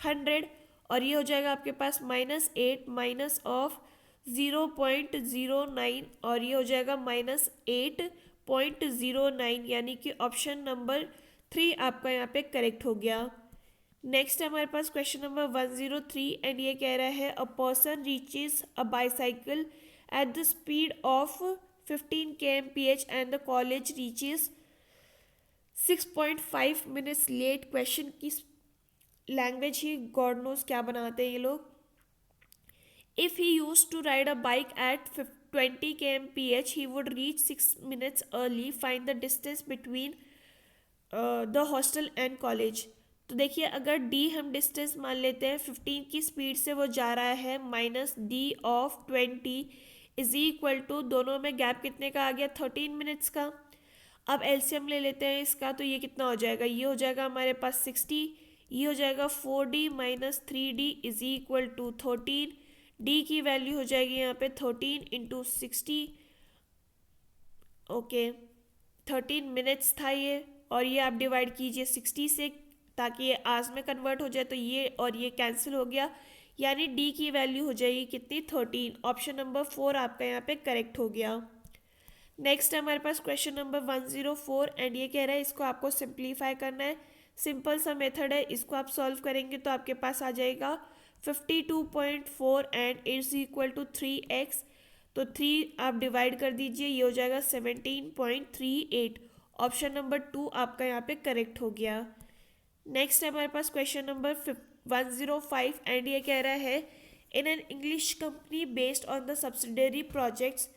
100 और ये हो जाएगा आपके पास -8 माइनस ऑफ 0.09 और ये हो जाएगा -8.09, यानी कि ऑप्शन नंबर 3 आपका यहाँ पे करेक्ट हो गया। नेक्स्ट हमारे पास क्वेश्चन नंबर 103 एंड ये कह रहा है a person reaches a bicycle at the speed of 15 kmph and the college reaches 6.5 minutes late. Question की लैंग्वेज ही गॉड नोज क्या बनाते हैं ये लोग। If he use to ride a bike at 20 kmph he would reach 6 minutes early. Find the distance between the hostel and college. तो देखिए अगर डी हम डिस्टेंस मान लेते हैं 15 की स्पीड से वो जा रहा है minus d of 20 is equal to, दोनों में गैप कितने का आ गया 13 मिनट्स का। अब एलसीएम ले लेते हैं इसका, तो ये कितना हो जाएगा, ये हो जाएगा हमारे पास 60, ये हो जाएगा 4d minus 3d is equal to 13। D की वैल्यू हो जाएगी यहाँ पे 13 इंटू 60, ओके 13 मिनट्स था ये, और ये आप डिवाइड कीजिए 60 से ताकि ये आवर्स में कन्वर्ट हो जाए, तो ये और ये कैंसिल हो गया, यानी डी की वैल्यू हो जाएगी कितनी 13। ऑप्शन नंबर 4 आपका यहाँ पे करेक्ट हो गया। नेक्स्ट हमारे पास क्वेश्चन नंबर 104 एंड ये कह रहा है इसको आपको सिंप्लीफाई करना है। सिंपल सा मेथड है, इसको आप सॉल्व करेंगे तो आपके पास आ जाएगा 52.4 and is equal to 3x, तो 3 आप डिवाइड कर दीजिए, ये हो जाएगा 17.38। ऑप्शन नंबर 2 आपका यहाँ पे करेक्ट हो गया। नेक्स्ट है हमारे पास क्वेश्चन नंबर 105 एंड ये कह रहा है in an English company based on the subsidiary projects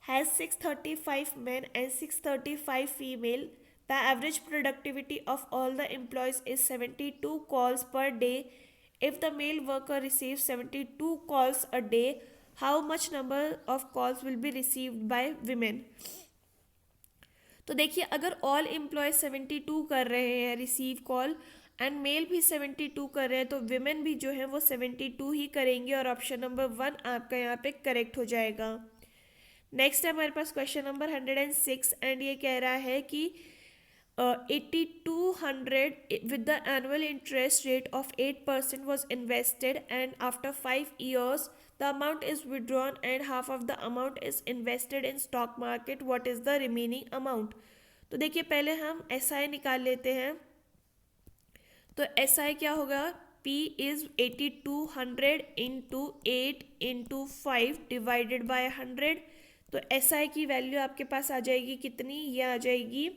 has 635 men and 635 female. The average productivity of all the employees is 72 calls per day. If the male worker receives 72 calls a day, how much number of calls will be received by women? तो देखिए अगर all employ 72 कर रहे हैं receive call and mail भी 72 कर रहे हैं, तो विमेन भी जो है वो 72 ही करेंगे और ऑप्शन नंबर 1 आपका यहाँ पे करेक्ट हो जाएगा। नेक्स्ट है हमारे पास क्वेश्चन नंबर 106 एंड ये कह रहा है कि 8200 with the annual interest rate of 8% was invested and after 5 years the amount is withdrawn and half of the amount is invested in stock market. What is the remaining amount? तो देखिए पहले हम SI निकाल लेते हैं, तो SI क्या होगा, P is 8200 into 8 into 5 divided by 100, तो SI की वैल्यू आपके पास आ जाएगी कितनी, ये आ जाएगी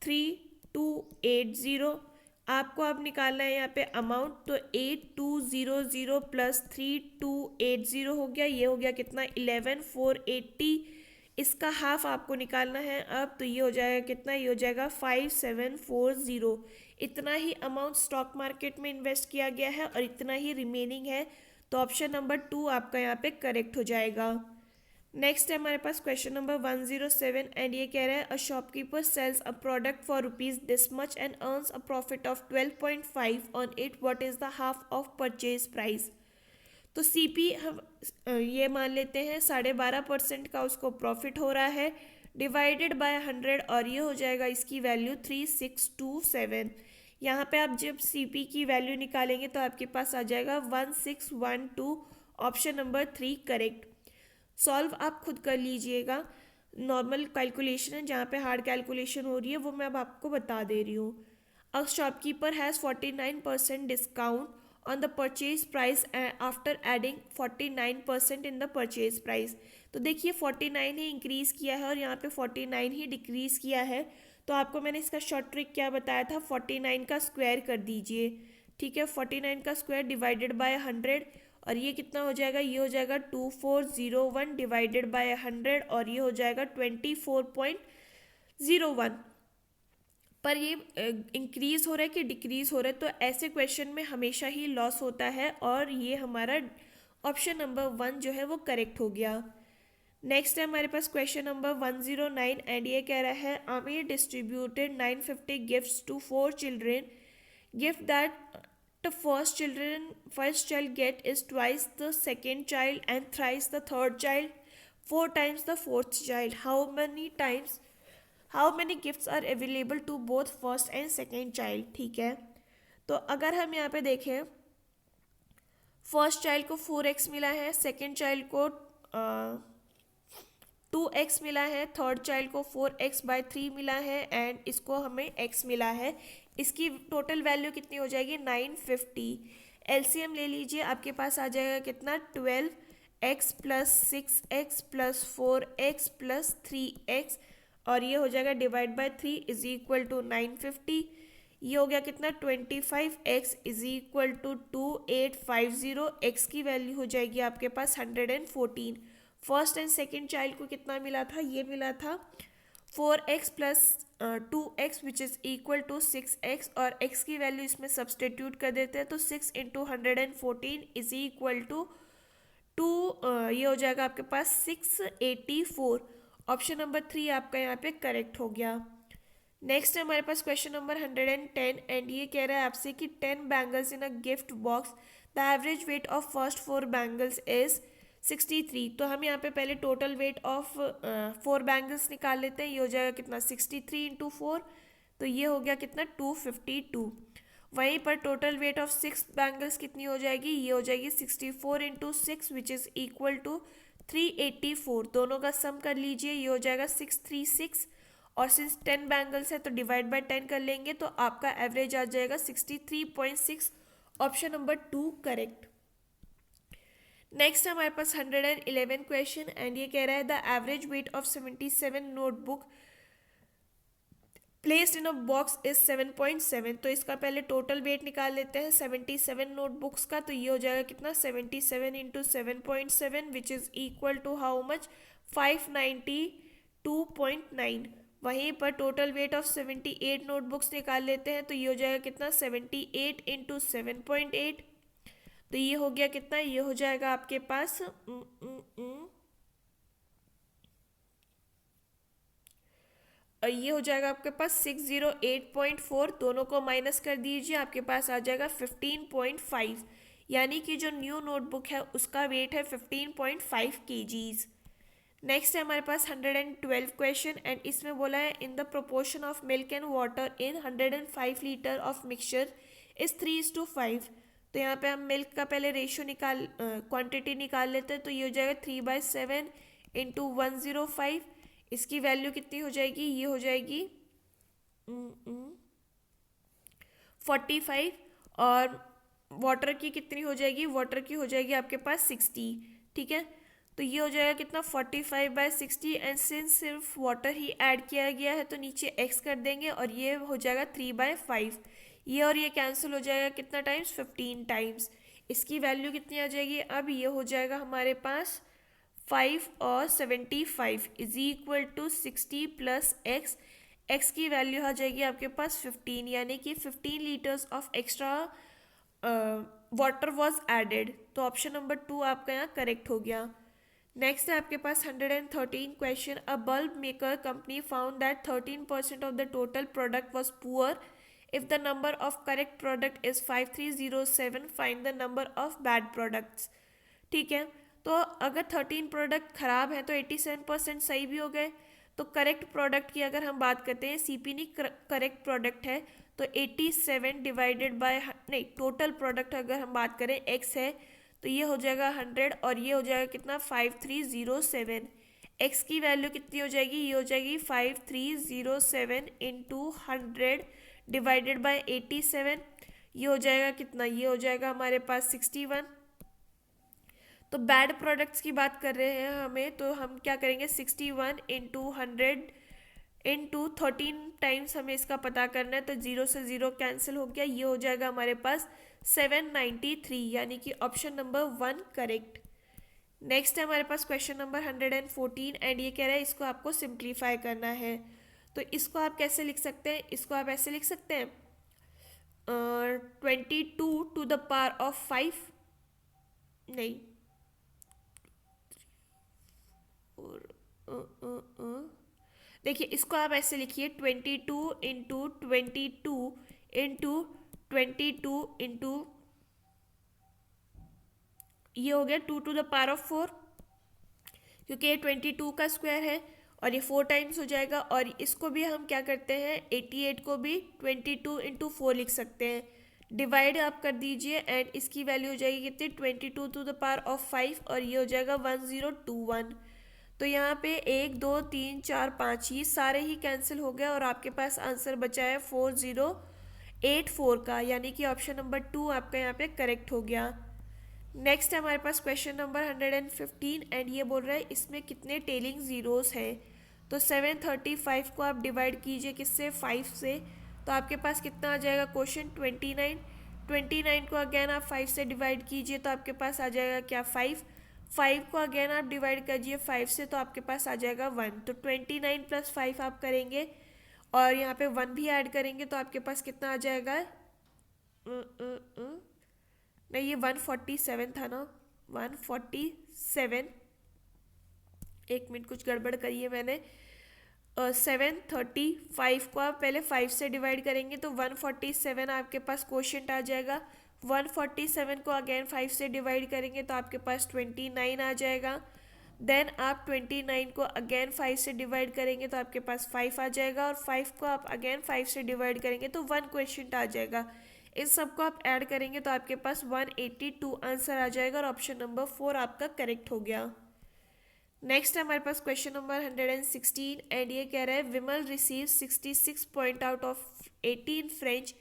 3280। आपको अब निकालना है यहाँ पे अमाउंट, तो 8200 प्लस 3280 हो गया, ये हो गया कितना 11480। इसका हाफ आपको निकालना है अब, तो ये हो जाएगा कितना, ये हो जाएगा 5740। इतना ही अमाउंट स्टॉक मार्केट में इन्वेस्ट किया गया है और इतना ही रिमेनिंग है, तो ऑप्शन नंबर 2 आपका यहाँ पे करेक्ट हो जाएगा। नेक्स्ट है हमारे पास क्वेश्चन नंबर 107 एंड ये कह रहा है a shopkeeper sells a product for rupees this much and earns a profit of 12.5 on it, what is the half of purchase price. तो सीपी हम ये मान लेते हैं 12.5% का उसको प्रॉफिट हो रहा है डिवाइडेड बाय 100 और ये हो जाएगा इसकी वैल्यू 3627। यहाँ पे आप जब सीपी की वैल्यू निकालेंगे तो आपके पास आ जाएगा 1612। Option number 3 correct. सॉल्व आप खुद कर लीजिएगा, नॉर्मल कैलकुलेशन है, जहाँ पे हार्ड कैलकुलेशन हो रही है वो मैं अब आपको बता दे रही हूँ। A shopkeeper has 49% discount on the purchase price after adding 49% in the purchase price. तो देखिए 49 ही इंक्रीज़ किया है और यहाँ पे 49 ही डिक्रीज़ किया है, तो आपको मैंने इसका शॉर्ट ट्रिक क्या बताया था, 49 का स्क्वायर कर दीजिए, ठीक है। 49 का स्क्वायर डिवाइडेड बाय 100, और ये कितना हो जाएगा, ये हो जाएगा 2401 डिवाइडेड बाय 100, और ये हो जाएगा 24.01। पर ये इंक्रीज हो रहा है कि डिक्रीज हो रहा है, तो ऐसे क्वेश्चन में हमेशा ही लॉस होता है, और ये हमारा ऑप्शन नंबर 1 जो है वो करेक्ट हो गया। नेक्स्ट है हमारे पास क्वेश्चन नंबर 109, एंड ये कह रहा है Aamir distributed 950 gifts to 4 children, gift that the first child get is twice the second child and thrice the third child, 4 times the fourth child. How many gifts are available to both first and second child? ठीक है, तो अगर हम यहाँ पे देखें, first child को 4x मिला है, सेकेंड चाइल्ड को 2x मिला है, थर्ड चाइल्ड को 4x/3 मिला है, एंड इसको हमें x मिला है। इसकी टोटल वैल्यू कितनी हो जाएगी, 950। एलसीएम ले लीजिए, आपके पास आ जाएगा कितना, 12x + 6x + 4x + 3x, और ये हो जाएगा divide by 3 is equal to 950। ये हो गया कितना, 25x is equal to 2850। x की वैल्यू हो जाएगी आपके पास 114। फर्स्ट एंड सेकेंड चाइल्ड को कितना मिला था, ये मिला था 4x + 2x which is equal to 6x, और x की वैल्यू इसमें सब्सटीट्यूट कर देते हैं, तो 6 × 114 इज इक्वल टू 2, ये हो जाएगा आपके पास 684। ऑप्शन नंबर 3 आपका यहाँ पे करेक्ट हो गया। नेक्स्ट है हमारे पास क्वेश्चन नंबर 110, एंड ये कह रहा है आपसे कि 10 bangles in a gift box, the average weight of first 4 bangles is 63। तो हम यहाँ पे पहले टोटल वेट ऑफ 4 बैंगल्स निकाल लेते हैं। ये हो जाएगा कितना, 63 × 4, तो ये हो गया कितना, 252। वहीं पर टोटल वेट ऑफ 6 बैंगल्स कितनी हो जाएगी, ये हो जाएगी 64 × 6 विच इज़ इक्वल टू 384। दोनों का सम कर लीजिए, ये हो जाएगा 636, और सिंस 10 बैंगल्स है तो डिवाइड बाय 10 कर लेंगे, तो आपका एवरेज आ जाएगा 63.6। Option number 2 correct. नेक्स्ट हमारे पास 111 क्वेश्चन, एंड ये कह रहा है the average weight of 77 notebook placed in a box is 7.7। तो इसका पहले टोटल वेट निकाल लेते हैं 77 नोटबुक्स का, तो ये हो जाएगा कितना, 77 × 7.7 which is equal to how much, 592.9। वहीं पर टोटल वेट ऑफ 78 नोटबुक्स निकाल लेते हैं, तो ये हो जाएगा कितना, 78 × 7.8, तो ये हो गया कितना, ये हो जाएगा आपके पास ये हो जाएगा आपके पास 608.4। दोनों को माइनस कर दीजिए, आपके पास आ जाएगा 15.5, यानी कि जो न्यू नोटबुक है उसका वेट है 15.5 kgs। नेक्स्ट है हमारे पास 112 क्वेश्चन, एंड इसमें बोला है in the proportion of milk and water in 105 litre of mixture is 3:5। तो यहाँ पे हम मिल्क का पहले रेशियो क्वांटिटी निकाल लेते हैं, तो ये हो जाएगा 3/7 × 105। इसकी वैल्यू कितनी हो जाएगी, ये हो जाएगी 45, और वाटर की कितनी हो जाएगी, वाटर की हो जाएगी आपके पास 60, ठीक है। तो ये हो जाएगा कितना, 45/60, एंड सिंस सिर्फ वाटर ही ऐड किया गया है तो नीचे x कर देंगे, और ये हो जाएगा 3/5। ये और ये कैंसिल हो जाएगा कितना टाइम्स, 15 टाइम्स। इसकी वैल्यू कितनी आ जाएगी, अब ये हो जाएगा हमारे पास 5 और 75 is equal to 60 + x। x की वैल्यू आ जाएगी आपके पास 15, यानी कि 15 litres of extra water was added. तो ऑप्शन नंबर 2 आपका यहाँ करेक्ट हो गया। नेक्स्ट है आपके पास 113 question, a bulb maker company found that 13% of the total product was poor. If the number of correct product is 5307, find the number of bad products. ठीक है, तो अगर 13 प्रोडक्ट खराब है तो 87% सही भी हो गए। तो करेक्ट प्रोडक्ट की अगर हम बात करते हैं, सीपी नहीं करेक्ट प्रोडक्ट है, तो 87 डिवाइडेड बाय नहीं, टोटल प्रोडक्ट अगर हम बात करें x है तो ये हो जाएगा 100 और ये हो जाएगा कितना 5307। x की वैल्यू कितनी हो जाएगी, ये हो जाएगी 5307 × 100 डिवाइडेड बाय 87, ये हो जाएगा कितना, ये हो जाएगा हमारे पास 61। तो बैड प्रोडक्ट्स की बात कर रहे हैं हमें, तो हम क्या करेंगे 61 इंटू 100 इंटू 13 टाइम्स हमें इसका पता करना है, तो 0 से 0 कैंसिल हो गया, ये हो जाएगा हमारे पास 793, यानी कि ऑप्शन नंबर 1 करेक्ट। नेक्स्ट है हमारे पास क्वेश्चन नंबर 114 एंड ये कह रहा है इसको आपको सिंप्लीफाई करना है। तो इसको आप कैसे लिख सकते हैं, इसको आप ऐसे लिख सकते हैं 22 टू द पावर ऑफ 5, नहीं और देखिए इसको आप ऐसे लिखिए 22 इंटू 22 इंटू 22 इंटू, ये हो गया 2 टू द पावर ऑफ 4, क्योंकि ये 22 का स्क्वायर है और ये 4 टाइम्स हो जाएगा। और इसको भी हम क्या करते हैं 88 को भी 22 इंटू 4 लिख सकते हैं, डिवाइड आप कर दीजिए एंड इसकी वैल्यू हो जाएगी कितनी 22 टू द पावर ऑफ 5 और ये हो जाएगा 1021। तो यहाँ पे 1 2 3 4 5 ये सारे ही कैंसिल हो गया और आपके पास आंसर बचा है 4084 का, यानी कि ऑप्शन नंबर 2 आपका यहाँ पे करेक्ट हो गया। नेक्स्ट है हमारे पास क्वेश्चन नंबर 115 एंड ये बोल रहा है इसमें कितने टेलिंग ज़ीरोस हैं। तो 735 को आप डिवाइड कीजिए किससे 5 से, तो आपके पास कितना आ जाएगा क्वेश्चन 29। 29 को अगेन आप 5 से डिवाइड कीजिए तो आपके पास आ जाएगा क्या 5। 5 को अगेन आप डिवाइड कीजिए 5 से तो आपके पास आ जाएगा 1। तो 29 प्लस 5 आप करेंगे और यहाँ पे 1 भी ऐड करेंगे तो आपके पास कितना आ जाएगा नहीं ये 147 था ना, 147, एक मिनट कुछ गड़बड़ करिए मैंने। 735 को आप पहले 5 से डिवाइड करेंगे तो 147 आपके पास क्वोशिएंट आ जाएगा। 147 को अगेन 5 से डिवाइड करेंगे तो आपके पास 29 आ जाएगा। देन आप 29 को अगेन 5 से डिवाइड करेंगे तो आपके पास 5 आ जाएगा और 5 को आप अगेन 5 से डिवाइड करेंगे तो 1 क्वोशिएंट आ जाएगा। इस सबको आप ऐड करेंगे तो आपके पास 182 आंसर आ जाएगा और ऑप्शन नंबर 4 आपका करेक्ट हो गया। नेक्स्ट है हमारे पास क्वेश्चन नंबर 116 एंड ये कह रहा है Vimal receive 66 point out of 80 in French,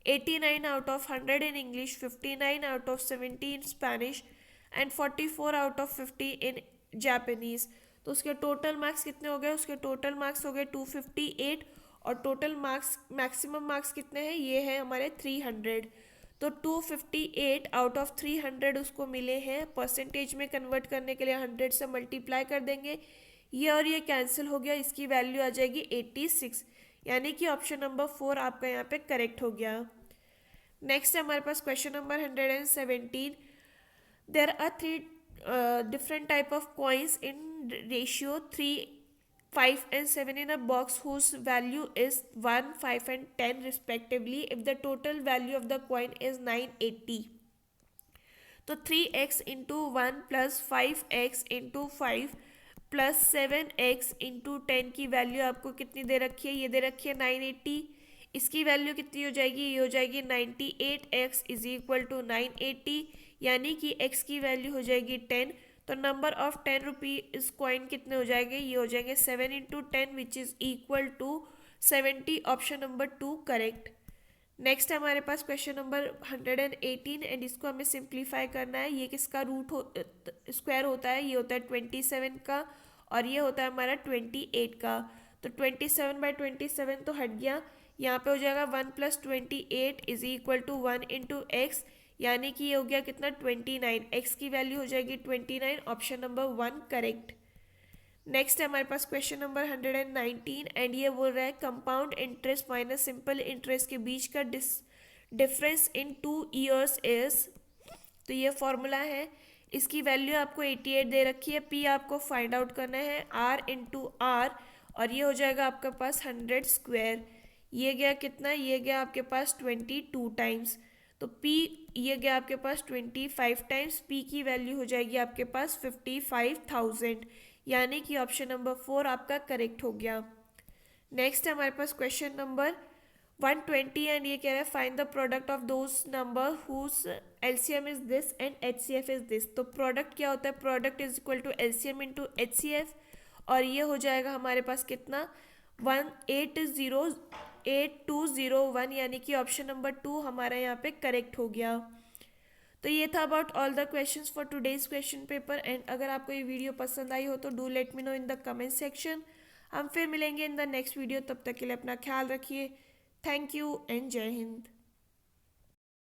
89 out of 100 in English, 59 out of 70 in Spanish and 44 out of 50 in Japanese. तो उसके टोटल मार्क्स कितने हो गए, उसके टोटल मार्क्स हो गए 258 और टोटल मार्क्स मैक्सिमम मार्क्स कितने हैं, ये है हमारे 300। तो 258 आउट ऑफ 300 उसको मिले हैं। परसेंटेज में कन्वर्ट करने के लिए 100 से मल्टीप्लाई कर देंगे, ये और ये कैंसिल हो गया, इसकी वैल्यू आ जाएगी 86, यानी कि ऑप्शन नंबर 4 आपका यहाँ पे करेक्ट हो गया। नेक्स्ट है हमारे पास question number 117। There are 3 different type of coins in ratio 3, 5 and 7 in a box whose value is 1, 5 and 10 respectively if the total value of the coin is 980। तो 3x into 1 plus 5x into 5 plus 7x into 10 की value आपको कितनी दे रखी है, ये दे रखी है 980। इसकी वैल्यू कितनी हो जाएगी, ये हो जाएगी 98x इज इक्वल टू 980, यानी कि x की वैल्यू हो जाएगी 10। तो नंबर ऑफ 10 रुपीज कॉइन कितने हो जाएंगे, ये हो जाएंगे 7 into 10 which is equal to 70, option number 2 correct. Next है हमारे पास क्वेश्चन नंबर 118 एंड इसको हमें सिंप्लीफाई करना है। ये किसका रूट स्क्वायर होता है, ये होता है 27 का और ये होता है हमारा 28 का। तो 27/27 तो हट गया, यहाँ पे हो जाएगा 1 plus 28 is equal to 1 into x, यानी कि ये हो गया कितना 29, एक्स की वैल्यू हो जाएगी 29, ऑप्शन नंबर 1 करेक्ट। नेक्स्ट है हमारे पास क्वेश्चन नंबर 119 एंड ये बोल रहा है compound interest minus simple interest के बीच का डिफरेंस इन 2 ईयर्स इज, तो ये फॉर्मूला है, इसकी वैल्यू आपको 88 दे रखी है, पी आपको फाइंड आउट करना है आर इंटू आर और ये हो जाएगा आपके पास 100 स्क्वायर, ये गया कितना, ये गया आपके पास 22 टाइम्स, तो P ये गया आपके पास 25 टाइम्स, P की वैल्यू हो जाएगी आपके पास 55,000, यानी कि ऑप्शन नंबर 4 आपका करेक्ट हो गया। नेक्स्ट है हमारे पास क्वेश्चन नंबर 120 एंड ये कह रहा है find the product of those number whose LCM is this and HCF is this. तो प्रोडक्ट क्या होता है, product is equal to LCM into HCF और ये हो जाएगा हमारे पास कितना 1800 8201, यानी कि ऑप्शन नंबर 2 हमारा यहाँ पे करेक्ट हो गया। तो ये था about all the questions for today's question paper. And अगर आपको ये वीडियो पसंद आई हो तो do let me know in the comment section. हम फिर मिलेंगे इन द नेक्स्ट वीडियो, तब तक के लिए अपना ख्याल रखिए। थैंक यू एंड जय हिंद।